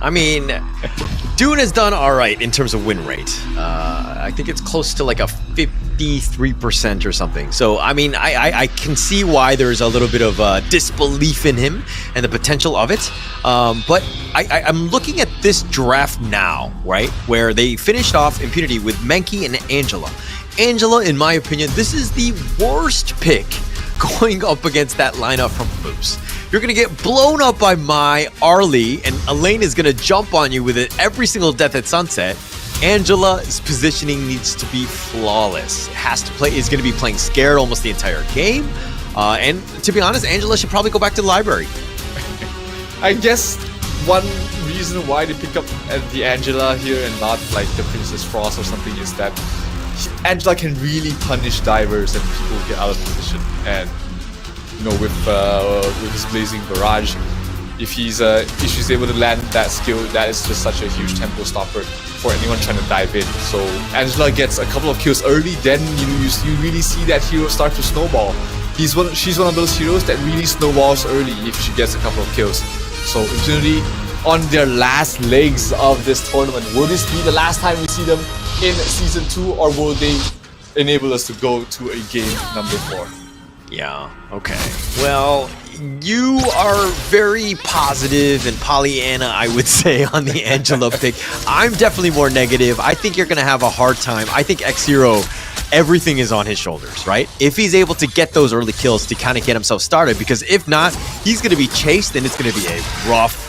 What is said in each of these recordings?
I mean, Dune has done all right in terms of win rate. I think it's close to like a 53% or something. So, I mean, I can see why there's a little bit of disbelief in him and the potential of it. But I'm looking at this draft now, right, where they finished off Impunity with Menki and Angela. Angela, in my opinion, this is the worst pick going up against that lineup from Loops. You're going to get blown up by Mai, Arlie, and Elaine is going to jump on you with it every single Death at Sunset. Angela's positioning needs to be flawless. It has to play, is going to be playing scared almost the entire game. And to be honest, Angela should probably go back to the library. I guess one reason why they pick up the Angela here and not like the Princess Frost or something is that Angela can really punish divers and people get out of position. And you know, with his Blazing Barrage, if she's able to land that skill, that is just such a huge tempo stopper for anyone trying to dive in. So Angela gets a couple of kills early, then you really see that hero start to snowball. She's one of those heroes that really snowballs early if she gets a couple of kills. So Impunity on their last legs of this tournament. Will this be the last time we see them in Season 2, or will they enable us to go to a game number 4? Yeah, okay. Well, you are very positive and Pollyanna, I would say, on the Angela pick. I'm definitely more negative. I think you're going to have a hard time. I think X-Hero, everything is on his shoulders, right? If he's able to get those early kills to kind of get himself started, because if not, he's going to be chased and it's going to be a rough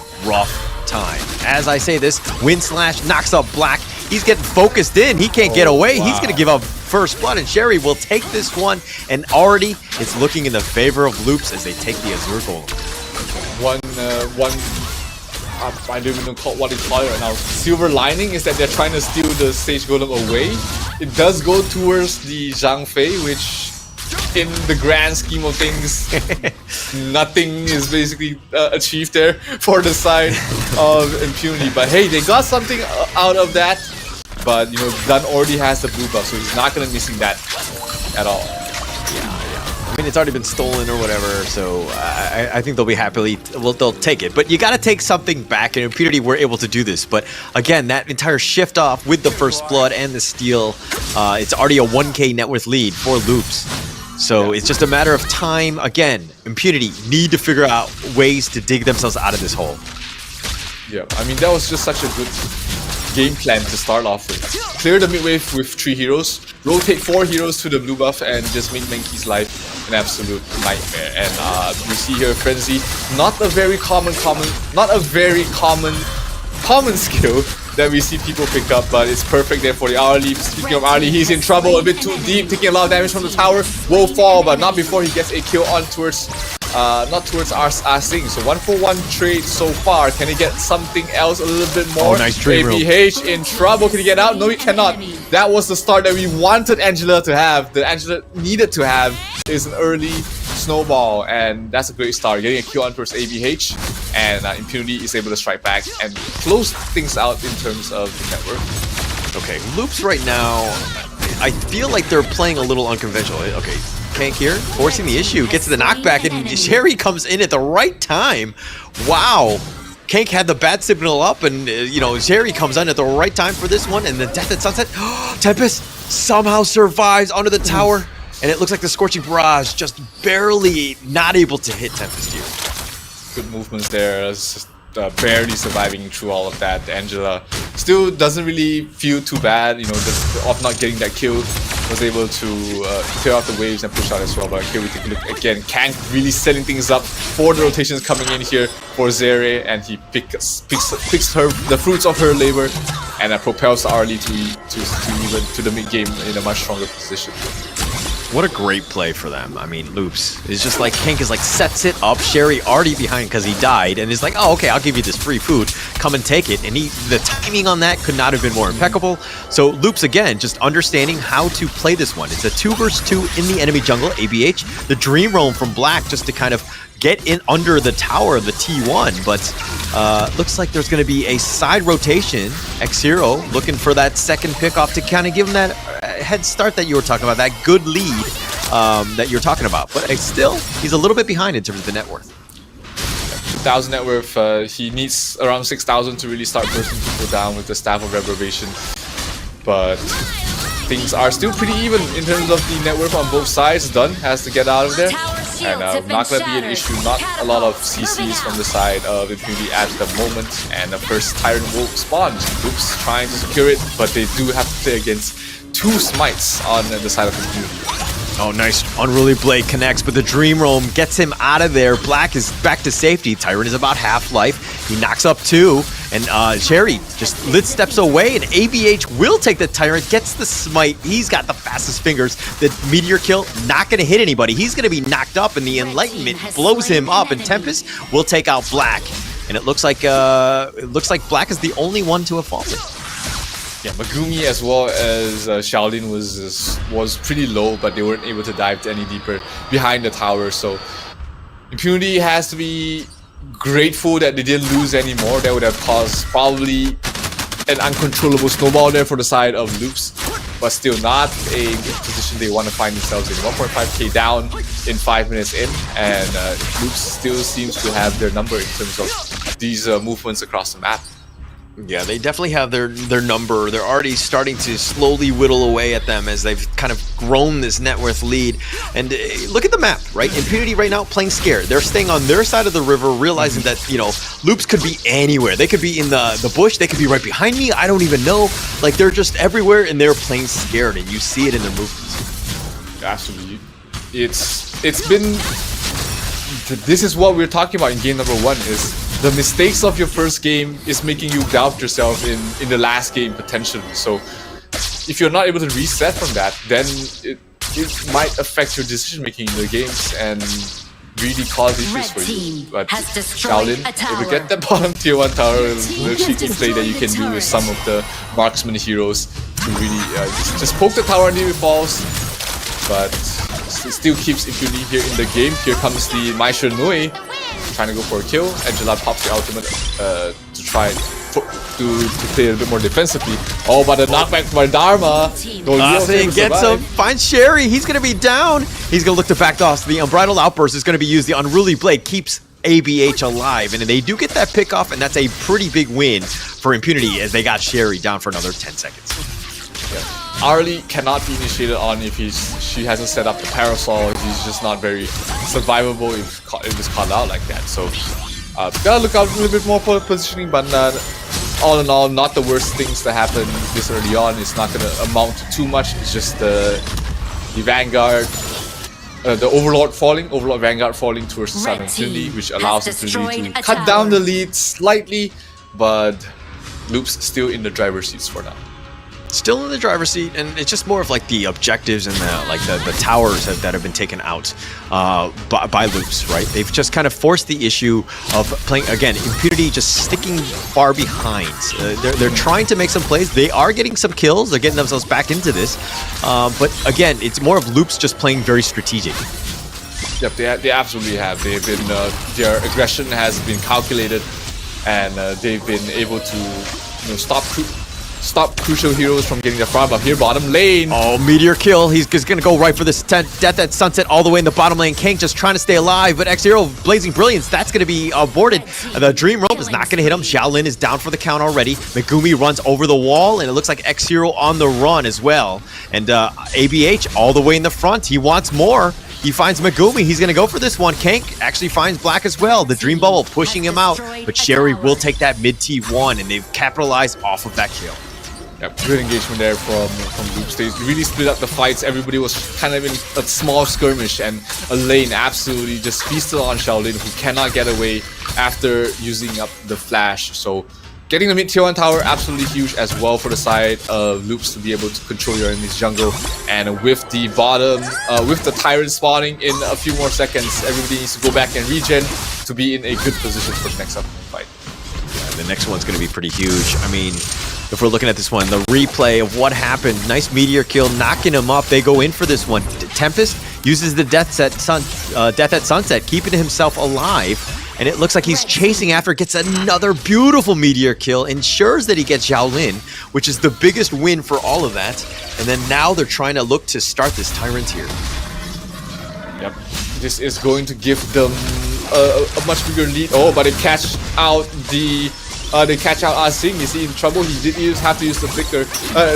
time. As I say this, Wind Slash knocks up Black. He's getting focused in. He can't get away. Wow. He's going to give up first blood, and Sherry will take this one, and already it's looking in the favor of Loops as they take the Azure Golem. I don't even know what they call it right now. Silver lining is that they're trying to steal the Sage Golem away. It does go towards the Zhang Fei, which in the grand scheme of things, nothing is basically achieved there for the side of Impunity. But hey, they got something out of that. But you know, Dunn already has the blue buff, so he's not gonna be missing that at all. Yeah. I mean, it's already been stolen or whatever, so I think they'll be they'll take it. But you gotta take something back, and Impunity were able to do this. But again, that entire shift off with the first blood and the steal, it's already a 1K net worth lead for Loops. So it's just a matter of time. Again, Impunity need to figure out ways to dig themselves out of this hole. Yeah, I mean, that was just such a good game plan to start off with. Clear the mid wave with 3 heroes, rotate 4 heroes to the blue buff, and just make Menki's life an absolute nightmare. And we see here Frenzy, not a very common skill that we see people pick up, but it's perfect there for the Arlie. Speaking of Arlie, he's in trouble, a bit too deep, taking a lot of damage from the tower. Will fall, but not before he gets a kill on towards not towards our Sing. So 1-for-1 trade so far. Can he get something else a little bit more? Oh, nice trade room. ABH in trouble. Can he get out? No, he cannot. That was the start that we wanted Angela to have. That Angela needed to have is an early snowball, and that's a great start. Getting a kill on towards ABH, and Impunity is able to strike back and close things out in terms of the network. Okay, Loops right now, I feel like they're playing a little unconventional. Okay, Kank here, forcing the issue, gets the knockback, and Sherry comes in at the right time. Wow. Kank had the bat signal up, and you know, Sherry comes in at the right time for this one, and the Death at Sunset. Tempest somehow survives under the tower, and it looks like the Scorching Barrage just barely not able to hit Tempest here. Good movements there. It's just barely surviving through all of that. Angela still doesn't really feel too bad, you know, just of not getting that kill. Was able to clear out the waves and push out as well. But here we take a look again. Kank really setting things up for the rotations coming in here for Zere, and he picks the fruits of her labor and propels Arlie to the mid game in a much stronger position. What a great play for them. I mean, Loops is just like, Kank is like, sets it up. Sherry already behind because he died, and is like, oh, okay, I'll give you this free food. Come and take it. And the timing on that could not have been more impeccable. So Loops, again, just understanding how to play this one. It's a 2 versus 2 in the enemy jungle, ABH. The Dream Roam from Black just to kind of get in under the tower of the T1, but looks like there's going to be a side rotation. X-Hero looking for that second pickoff to kind of give him that head start that you were talking about, that good lead that you're talking about. But still, he's a little bit behind in terms of the net worth. 1,000 net worth. He needs around 6,000 to really start bursting people down with the Staff of Reprobation. But things are still pretty even in terms of the net worth on both sides. Dunn has to get out of there. And not going to be an issue. Not a lot of CCs from the side of Impunity at the moment. And the first Tyrant will spawn. Oops, trying to secure it, but they do have to play against 2 smites on the side of Impunity. Oh, nice. Unruly Blade connects, but the Dream Roam gets him out of there. Black is back to safety. Tyrant is about half-life. He knocks up 2, and Cherry just steps away, and ABH will take the Tyrant, gets the smite. He's got the fastest fingers. The Meteor Kill, not going to hit anybody. He's going to be knocked up, and the Enlightenment blows him up, and Tempest will take out Black. And it looks like Black is the only one to have fallen. Yeah, Megumi as well as Shaolin was pretty low, but they weren't able to dive any deeper behind the tower. So Impunity has to be grateful that they didn't lose anymore. That would have caused probably an uncontrollable snowball there for the side of Loops, but still not a good position they want to find themselves in. 1.5k down in 5 minutes in, and Loops still seems to have their number in terms of these movements across the map. Yeah, they definitely have their number. They're already starting to slowly whittle away at them as they've kind of grown this net worth lead. And look at the map, right? Impunity right now playing scared. They're staying on their side of the river, realizing that, you know, Loops could be anywhere. They could be in the bush. They could be right behind me. I don't even know. Like, they're just everywhere, and they're playing scared, and you see it in their movements. Absolutely. It's been... This is what we're talking about in game number 1, is the mistakes of your first game is making you doubt yourself in the last game potentially. So if you're not able to reset from that, then it might affect your decision making in the games and really cause issues for you. But Shaolin, able to get that bottom tier 1 tower, the cheeky play that you can do with some of the marksman heroes to really just poke the tower until it falls. But it still keeps Impunity here in the game. Here comes the Maisha Nui, trying to go for a kill. Angela pops the ultimate to try to play a bit more defensively. Oh, but a knockback by Dharma. Gets him. Finds Sherry. He's going to be down. He's going to look to back off. The Unbridled Outburst is going to be used. The Unruly Blade keeps ABH alive, and they do get that pick off, and that's a pretty big win for Impunity as they got Sherry down for another 10 seconds. Yeah. Arlie cannot be initiated on if she hasn't set up the parasol. He's just not very survivable if it's caught out like that. So gotta look out a little bit more for positioning, but all in all, not the worst things to happen this early on. It's not gonna amount to too much. It's just the Vanguard, the Overlord Vanguard falling towards the side of Impunity, which allows Impunity to cut down the lead slightly, but Loops still in the driver's seats for now. Still in the driver's seat, and it's just more of like the objectives and the towers that have been taken out by Loops, right? They've just kind of forced the issue of playing, again, Impunity just sticking far behind. They're trying to make some plays. They are getting some kills. They're getting themselves back into this. But again, it's more of Loops just playing very strategic. Yep, they absolutely have. They've been their aggression has been calculated, and they've been able to stop crucial heroes from getting the farm up here. Bottom lane. Oh, Meteor Kill. He's just going to go right for this Death at Sunset all the way in the bottom lane. Kank just trying to stay alive, but X-Hero Blazing Brilliance, that's going to be aborted. The Dream Roam is not going to hit him. Xiaolin is down for the count already. Megumi runs over the wall, and it looks like X-Hero on the run as well. And ABH all the way in the front. He wants more. He finds Megumi. He's going to go for this one. Kank actually finds Black as well. The Dream Bubble pushing him out, but Sherry will take that mid T1, and they've capitalized off of that kill. Yep, good engagement there from Loops. They really split up the fights. Everybody was kind of in a small skirmish, and a lane absolutely just feasted on Shaolin, who cannot get away after using up the flash. So getting the mid tier 1 tower, absolutely huge as well for the side of Loops to be able to control your enemy's jungle. And with the bottom, with the Tyrant spawning in a few more seconds, everybody needs to go back and regen to be in a good position for the next upcoming fight. Yeah, the next one's going to be pretty huge. I mean, if we're looking at this one, the replay of what happened, nice Meteor Kill, knocking him up. They go in for this one. Tempest uses the Death at Sunset, keeping himself alive. And it looks like he's chasing after, gets another beautiful Meteor Kill, ensures that he gets Xiaolin, which is the biggest win for all of that. And then now they're trying to look to start this Tyrant here. Yep, this is going to give them a much bigger lead. Oh, but they catch out Ah Sing. Is he in trouble? He did have to use the flicker,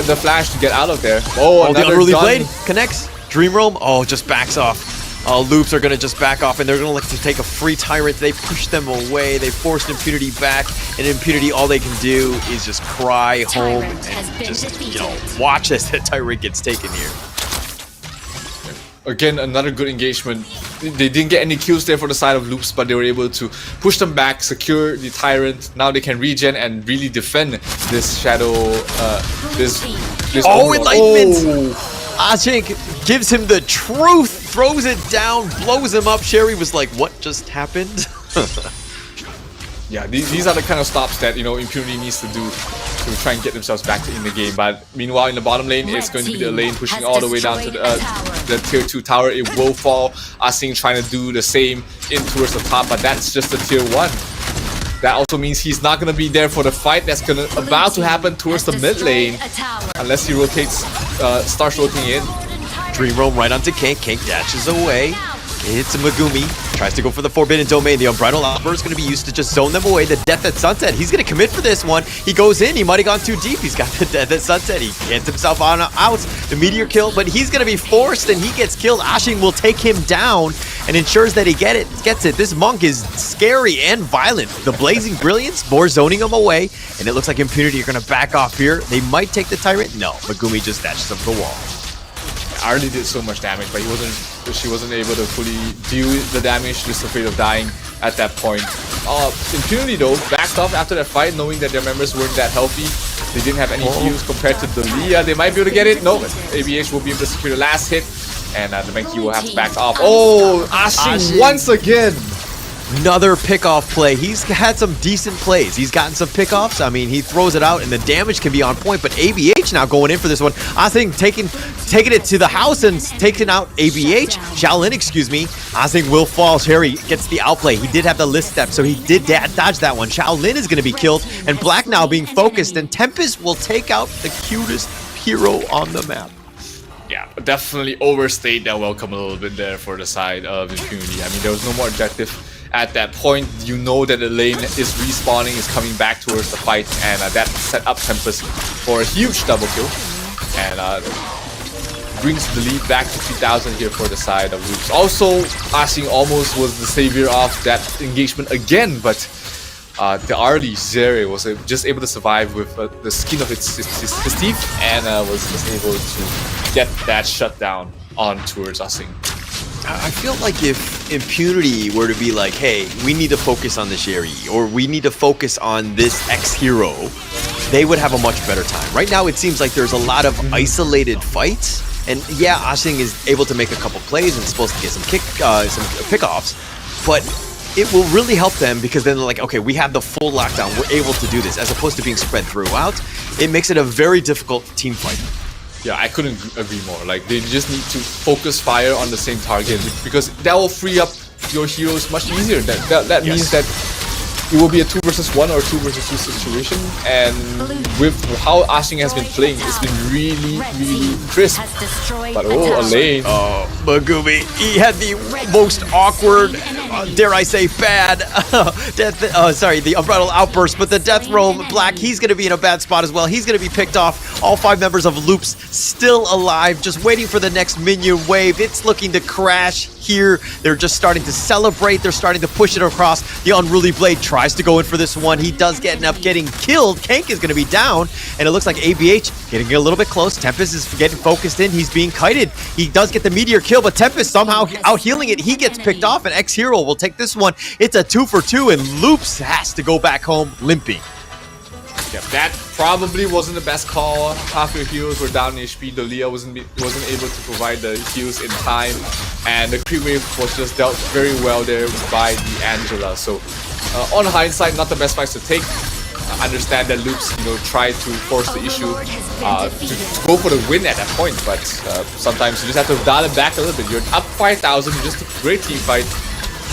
the flash to get out of there. Oh, the another unruly gun. blade connects. Dream Roam, just backs off. Loops are gonna just back off, and they're gonna look to take a free Tyrant. They push them away. They forced Impunity back, and Impunity, all they can do is just cry home and just, watch as the Tyrant gets taken here. Again, another good engagement. They didn't get any kills there for the side of Loops, but they were able to push them back, secure the Tyrant. Now they can regen and really defend this Shadow, this Enlightenment! Ajink gives him the truth, throws it down, blows him up. Sherry was like, what just happened? Yeah, these are the kind of stops that, Impunity needs to do to try and get themselves back in the game. But meanwhile, in the bottom lane, it's going to be the lane pushing all the way down to the tier 2 tower. It will fall. Asing trying to do the same in towards the top, but that's just the tier 1. That also means he's not going to be there for the fight that's about to happen towards the mid lane. Unless he rotates, starts rotating in. Dream Roam right onto Kank. Kank dashes away. Hits a Megumi. Tries to go for the Forbidden Domain. The Unbridled Outburst is going to be used to just zone them away. The Death at Sunset. He's going to commit for this one. He goes in. He might have gone too deep. He's got the Death at Sunset. He gets himself on out. The Meteor kill, but he's going to be forced and he gets killed. Ashing will take him down and ensures that he gets it. This Monk is scary and violent. The Blazing Brilliance, more zoning him away. And it looks like Impunity are going to back off here. They might take the Tyrant. No, Megumi just dashes up the wall. Already did so much damage, but she wasn't able to fully deal with the damage, just afraid of dying at that point. Impunity though, backed off after that fight, knowing that their members weren't that healthy. They didn't have any heals compared to Dalia. They might be able to get it. No, ABH will be able to secure the last hit, and the Menki will have to back off. Oh, Ashing once again! Another pickoff play. He's had some decent plays. He's gotten some pickoffs. I mean, he throws it out and the damage can be on point, but ABH now going in for this one. Asing taking it to the house and taking out ABH. Shaolin, excuse me. Asing will fall. Sherry gets the outplay. He did have the list step, so he did dodge that one. Shaolin is going to be killed, and Black now being focused, and Tempest will take out the cutest hero on the map. Yeah, definitely overstayed that welcome a little bit there for the side of Impunity. I mean, there was no more objective. At that point, you know that the lane is respawning, is coming back towards the fight, and that set up Tempest for a huge double kill, and brings the lead back to 3,000 here for the side of Loops. Also, Asing almost was the savior of that engagement again, but the early Zeri was just able to survive with the skin of his teeth, and was just able to get that shutdown on towards Asing. I feel like if Impunity were to be like, hey, we need to focus on the Sherry, or we need to focus on this X-Hero, they would have a much better time. Right now, it seems like there's a lot of isolated fights, and yeah, Asing is able to make a couple plays and supposed to get some pickoffs, but it will really help them because then they're like, okay, we have the full lockdown, we're able to do this, as opposed to being spread throughout. It makes it a very difficult team fight. Yeah, I couldn't agree more. Like, they just need to focus fire on the same target because that will free up your heroes much easier. That means that it will be a 2 versus 1 or 2 versus 2 situation, and with how Asing has been playing, it's been really, really crisp. But a lane. Megumi, he had the most awkward, dare I say bad, the Unbridled Outburst, but the Death Roam Black, he's going to be in a bad spot as well. He's going to be picked off. All 5 members of Loops still alive, just waiting for the next minion wave. It's looking to crash here. They're just starting to celebrate. They're starting to push it across. The Unruly Blade tries to go in for this one. He does end up getting killed. Kank is going to be down, and it looks like ABH getting a little bit close. Tempest is getting focused in. He's being kited. He does get the Meteor kill, but Tempest somehow out healing it. He gets picked off, and X-Hero will take this one. It's a 2 for 2, and Loops has to go back home limping. Yeah, that probably wasn't the best call. Half your heroes were down in HP. Dalia wasn't able to provide the heals in time, and the creep wave was just dealt very well there by the Angela. So, on hindsight, not the best fights to take. I understand that Loops, tried to force the issue to go for the win at that point, but sometimes you just have to dial it back a little bit. You're up 5,000, you just took a great team fight.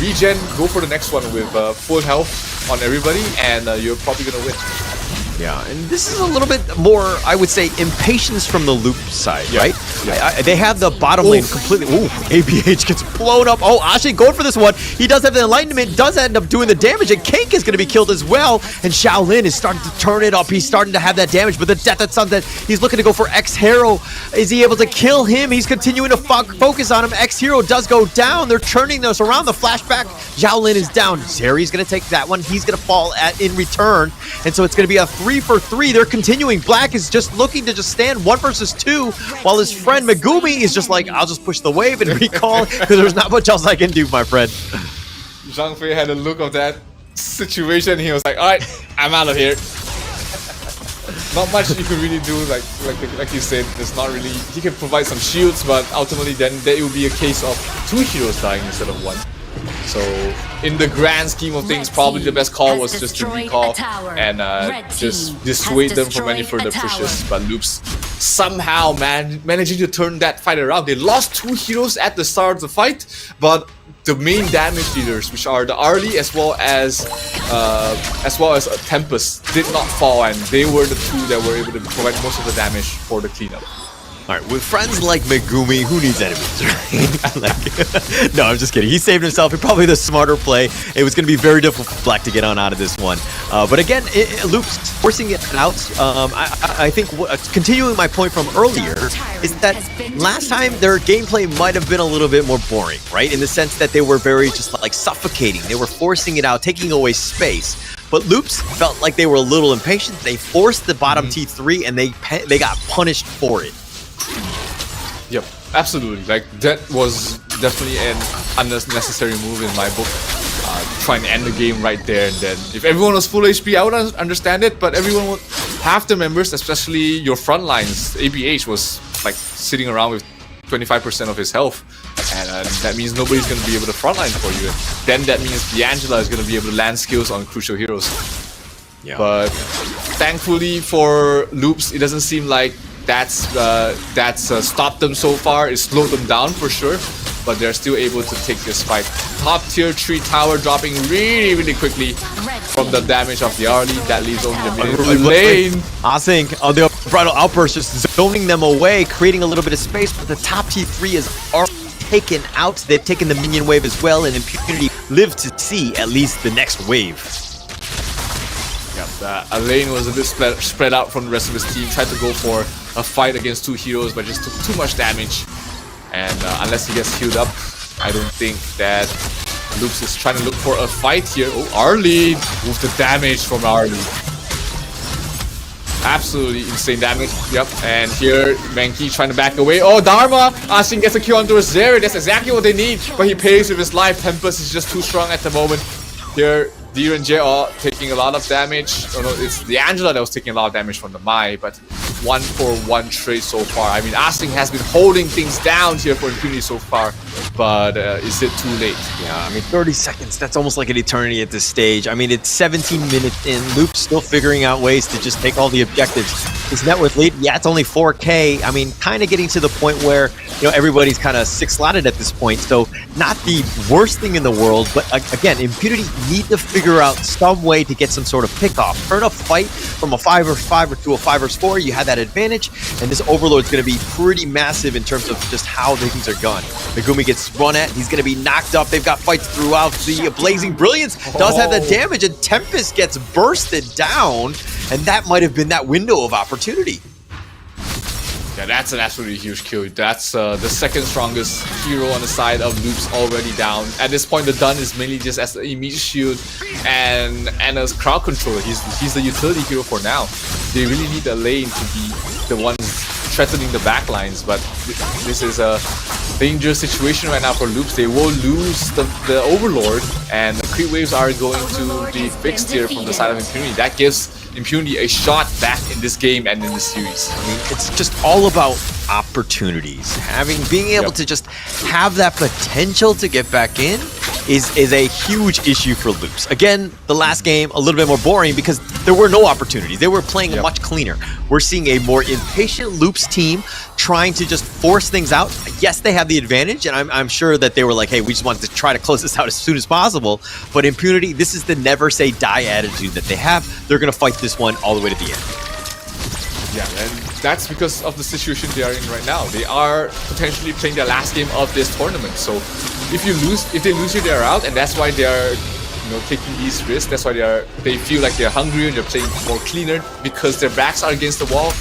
Regen, go for the next one with full health on everybody, and you're probably gonna win. Yeah, and this is a little bit more, I would say, impatience from the Loop side, right? Yeah. They have the bottom lane completely. Ooh, ABH gets blown up. Oh, Ashe going for this one. He does have the Enlightenment, does end up doing the damage, and Cake is going to be killed as well. And Shaolin is starting to turn it up. He's starting to have that damage, but the Death at Sunset, he's looking to go for X-Hero. Is he able to kill him? He's continuing to focus on him. X-Hero does go down. They're turning this around. The flashback, Shaolin is down. Zeri's going to take that one. He's going to fall in return. And so it's going to be a 3-for-3. They're continuing. Black is just looking to just stand 1 versus 2, while his friend Megumi is just like, I'll just push the wave and recall because there's not much else I can do, my friend. Zhang Fei had a look of that situation. He was like, all right, I'm out of here. Not much you can really do, like you said. There's not really. He can provide some shields, but ultimately then it will be a case of 2 heroes dying instead of 1. So in the grand scheme of things, probably the best call was just to recall and just dissuade them from any further pushes. But Loops somehow managing to turn that fight around. They lost 2 heroes at the start of the fight, but the main damage dealers, which are the Arlie as well as Tempest, did not fall, and they were the 2 that were able to provide most of the damage for the cleanup. Alright, with friends like Megumi, who needs enemies, right? No, I'm just kidding. He saved himself. He probably the smarter play. It was going to be very difficult for Black to get on out of this one. But again, Loops forcing it out. I think continuing my point from earlier is that last time their gameplay might have been a little bit more boring, right? In the sense that they were very just like suffocating. They were forcing it out, taking away space. But Loops felt like they were a little impatient. They forced the bottom T3 and they got punished for it. Yep, absolutely. Like, that was definitely an unnecessary move in my book. Trying to end the game right there and then. If everyone was full HP, I would understand it, but everyone half the members, especially your front lines, ABH was like sitting around with 25% of his health. And that means nobody's going to be able to frontline for you. Then that means D'Angela is going to be able to land skills on crucial heroes. Yeah. But thankfully for Loops, it doesn't seem like that's stopped them so far. It slowed them down for sure, but they're still able to take this fight. Top tier 3 tower dropping really quickly from the damage of the Arlie. That leaves only a minute to lane. I think the bridal outburst just zoning them away, creating a little bit of space, but the top T3 is already taken out. They've taken the minion wave as well, and Impunity live to see at least the next wave. Yep, Elaine was a bit spread out from the rest of his team, tried to go for a fight against 2 heroes, but just took too much damage. And unless he gets healed up, I don't think that Loops is trying to look for a fight here. Oh, Arlie! Move the damage from Arlie. Absolutely insane damage. Yep, and here Mankey trying to back away. Oh, Dharma! Ashin gets a kill onto Zeri. That's exactly what they need, but he pays with his life. Tempest is just too strong at the moment. Here, Deer and J are taking a lot of damage. Oh no, it's D'Angela that was taking a lot of damage from the Mai, but 1-for-1 trade so far. I mean, Asting has been holding things down here for Impunity so far, but is it too late? Yeah, I mean, 30 seconds, that's almost like an eternity at this stage. I mean, it's 17 minutes in. Loop's still figuring out ways to just take all the objectives. His net worth lead, yeah, it's only 4K. I mean, kind of getting to the point where, you know, everybody's kind of 6-slotted at this point, so not the worst thing in the world, but again, Impunity need to figure out some way to get some sort of pick-off. Turn a fight from a 5-or-5 to a 5-or-4, you had that advantage, and this Overlord's going to be pretty massive in terms of just how things are gone. Megumi gets run at, he's going to be knocked up, they've got fights throughout. The Blazing Brilliance does have the damage, and Tempest gets bursted down, and that might have been that window of opportunity. Yeah, that's an absolutely huge kill. That's the second strongest hero on the side of Loops already down. At this point, the Dun is mainly just as an immediate shield and as crowd controller. He's the utility hero for now. They really need a lane to be the ones threatening the backlines, but this is a dangerous situation right now for Loops. They will lose the Overlord, and the creep waves are going to be fixed here from the side of Impunity. That gives Impunity a shot back in this game and in this series. I mean, it's just all about opportunities. Being able to just have that potential to get back in, is a huge issue for Loops. Again, the last game a little bit more boring because there were no opportunities. They were playing much cleaner. We're seeing a more impatient Loops team trying to just force things out. Yes, they have the advantage, and I'm sure that they were like, hey, we just wanted to try to close this out as soon as possible. But Impunity, this is the never say die attitude that they have. They're going to fight this one all the way to the end. Yeah, and that's because of the situation they are in right now. They are potentially playing their last game of this tournament. So if they lose here, they're out, and that's why they are, taking these risks. That's why they feel like they're hungry and they're playing more cleaner because their backs are against the wall.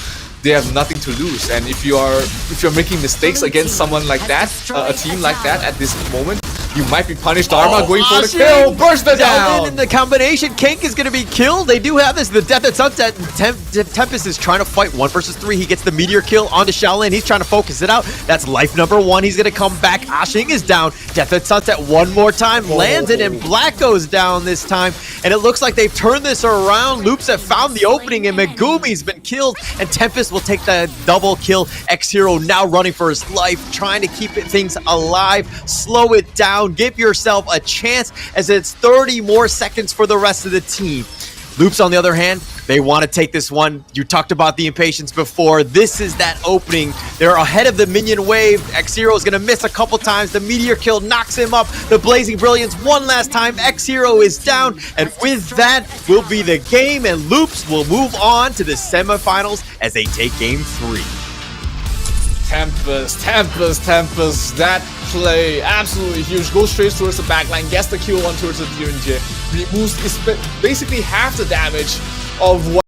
They have nothing to lose, and if you're making mistakes against someone like that, a team like that at this moment, you might be punished. Dharma going for the kill, burst it down! In the combination, Kank is going to be killed. They do have this, the Death at Sunset. Tempest is trying to fight 1 versus 3. He gets the meteor kill onto Shaolin. He's trying to focus it out. That's life number 1. He's going to come back. Ashing is down. Death at Sunset one more time. Lands it, and Black goes down this time. And it looks like they've turned this around. Loops have found the opening, and Megumi's been killed. And Tempest will take the double kill. X-Hero now running for his life, trying to keep things alive. Slow it down. Give yourself a chance, as it's 30 more seconds for the rest of the team. Loops, on the other hand, they want to take this one. You talked about the impatience before. This is that opening. They're ahead of the minion wave. X-Hero is going to miss a couple times. The meteor kill knocks him up. The blazing brilliance one last time. X-Hero is down. And with that will be the game. And Loops will move on to the semifinals as they take game 3. Tempest, that play, absolutely huge. Goes straight towards the backline, gets the kill one towards the DNJ, removes basically half the damage of what